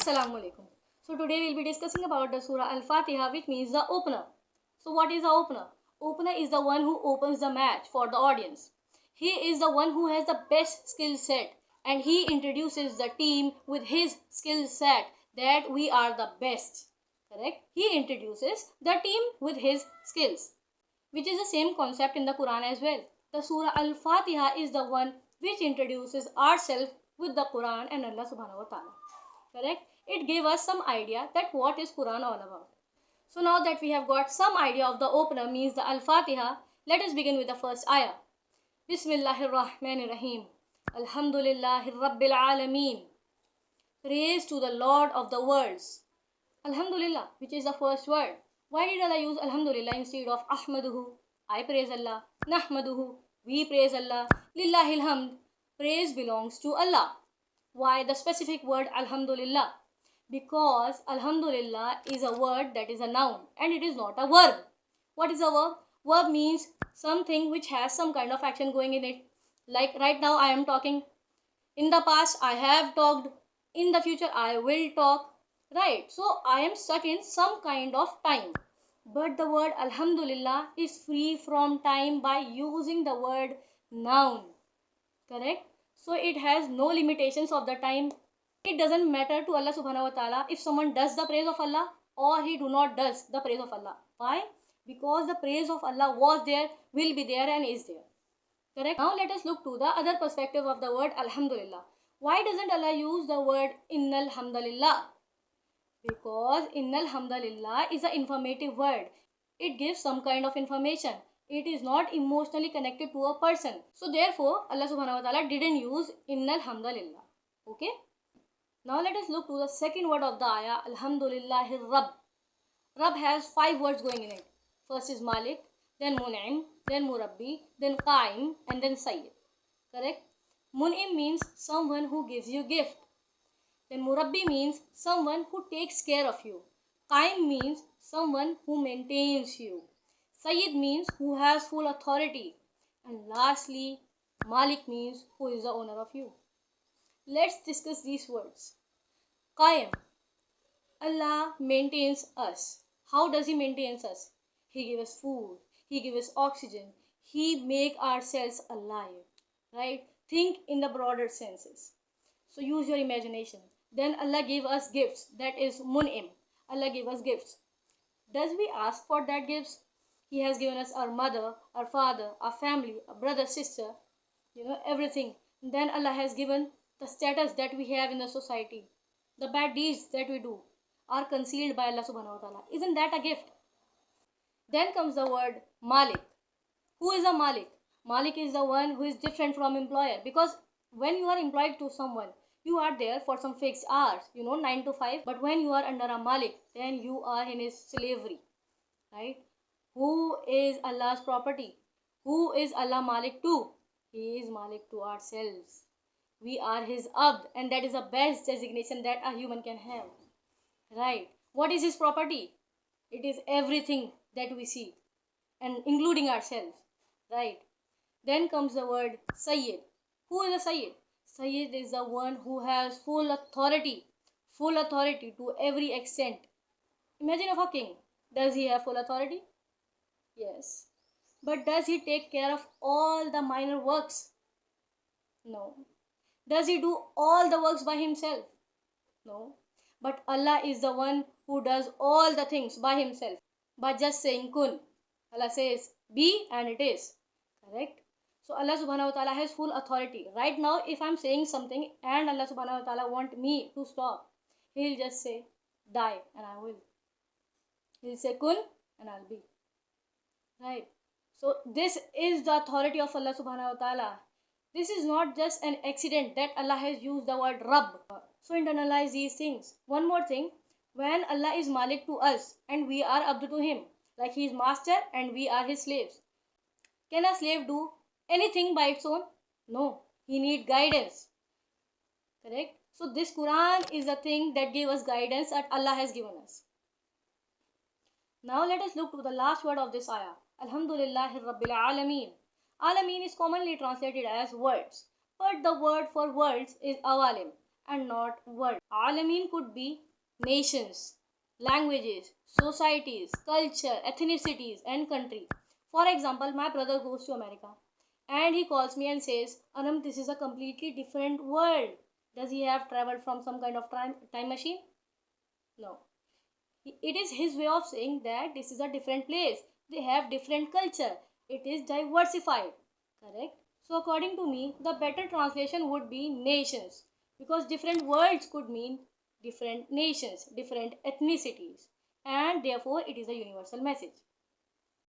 Assalamu alaikum. So today we'll be discussing about the Surah Al-Fatiha, which means the opener. So what is the opener? Opener is the one who opens the match for the audience. He is the one who has the best skill set, and he introduces the team with his skill set that we are the best. Correct? He introduces the team with his skills, which is the same concept in the Quran as well. The Surah Al-Fatiha is the one which introduces ourselves with the Quran and Allah subhanahu wa ta'ala. Correct? It gave us some idea that what is Quran all about. So now that we have got some idea of the opener, means the Al-Fatiha, let us begin with the first ayah. Bismillahir Rahmanir Rahim. Alhamdulillahi Rabbil Alameen. Praise to the Lord of the worlds. Alhamdulillah, which is the first word. Why did Allah use Alhamdulillah instead of Ahmaduhu? I praise Allah. Nahmaduhu. We praise Allah. Lillahil hamd. Praise belongs to Allah. Why the specific word Alhamdulillah? Because Alhamdulillah is a word that is a noun and it is not a verb. What is a verb? Verb means something which has some kind of action going in it. Like right now I am talking. In the past I have talked. In the future I will talk. Right. So I am stuck in some kind of time. But the word Alhamdulillah is free from time by using the word noun. Correct? So it has no limitations of the time. It doesn't matter to Allah subhanahu wa ta'ala if someone does the praise of Allah or he do not does the praise of Allah. Why? Because the praise of Allah was there, will be there and is there. Correct? Now let us look to the other perspective of the word Alhamdulillah. Why doesn't Allah use the word Innal Hamdalillah? Because Innal Hamdalillah is an informative word. It gives some kind of information. It is not emotionally connected to a person. So therefore, Allah subhanahu wa ta'ala didn't use Innal Hamdalillah. Okay? Now let us look to the second word of the ayah, Alhamdulillahir Rabb. Rabb has 5 words going in it. First is Malik, then Mun'im, then Murabbi, then Qaim, and then Sayyid. Correct? Mun'im means someone who gives you gift. Then Murabbi means someone who takes care of you. Qaim means someone who maintains you. Sayyid means who has full authority. And lastly, Malik means who is the owner of you. Let's discuss these words. Qaim. Allah maintains us. How does He maintain us? He gives us food. He gives us oxygen. He make ourselves alive. Right? Think in the broader senses. So use your imagination. Then Allah gave us gifts. That is Mun'im. Allah gave us gifts. Does we ask for that gifts? He has given us our mother, our father, our family, our brother, sister, everything. Then Allah has given the status that we have in the society. The bad deeds that we do are concealed by Allah subhanahu wa ta'ala. Isn't that a gift? Then comes the word Malik. Who is a Malik? Malik is the one who is different from employer. Because when you are employed to someone, you are there for some fixed hours, 9 to 5. But when you are under a Malik, then you are in his slavery. Right? Who is Allah's property? Who is Allah Malik to? He is Malik to ourselves. We are His Abd, and that is the best designation that a human can have. Right? What is His property? It is everything that we see, and including ourselves. Right? Then comes the word Sayyid. Who is a Sayyid? Sayyid is the one who has full authority to every extent. Imagine of a king. Does he have full authority? Yes. But does he take care of all the minor works? No. Does he do all the works by himself? No. But Allah is the one who does all the things by himself. By just saying kun. Allah says be and it is. Correct? So Allah subhanahu wa ta'ala has full authority. Right now if I'm saying something and Allah subhanahu wa ta'ala want me to stop, He'll just say die and I will. He'll say kun and I'll be. Right. So this is the authority of Allah subhanahu wa ta'ala. This is not just an accident that Allah has used the word Rabb. So internalize these things. One more thing. When Allah is Malik to us and we are Abd to Him, like He is master and we are His slaves, can a slave do anything by its own? No. He needs guidance. Correct? So this Quran is the thing that gave us guidance that Allah has given us. Now let us look to the last word of this ayah. Alhamdulillahi Rabbil Alameen. Alameen is commonly translated as words. But the word for words is awalim. and not world. Alamin could be nations, languages, societies, culture, ethnicities, and countries. For example, my brother goes to America and he calls me and says, Anam, this is a completely different world. Does he have traveled from some kind of time machine? No. It is his way of saying that this is a different place. They have different culture. It is diversified. Correct? So according to me, the better translation would be nations, because different words could mean different nations, different ethnicities, and therefore it is a universal message.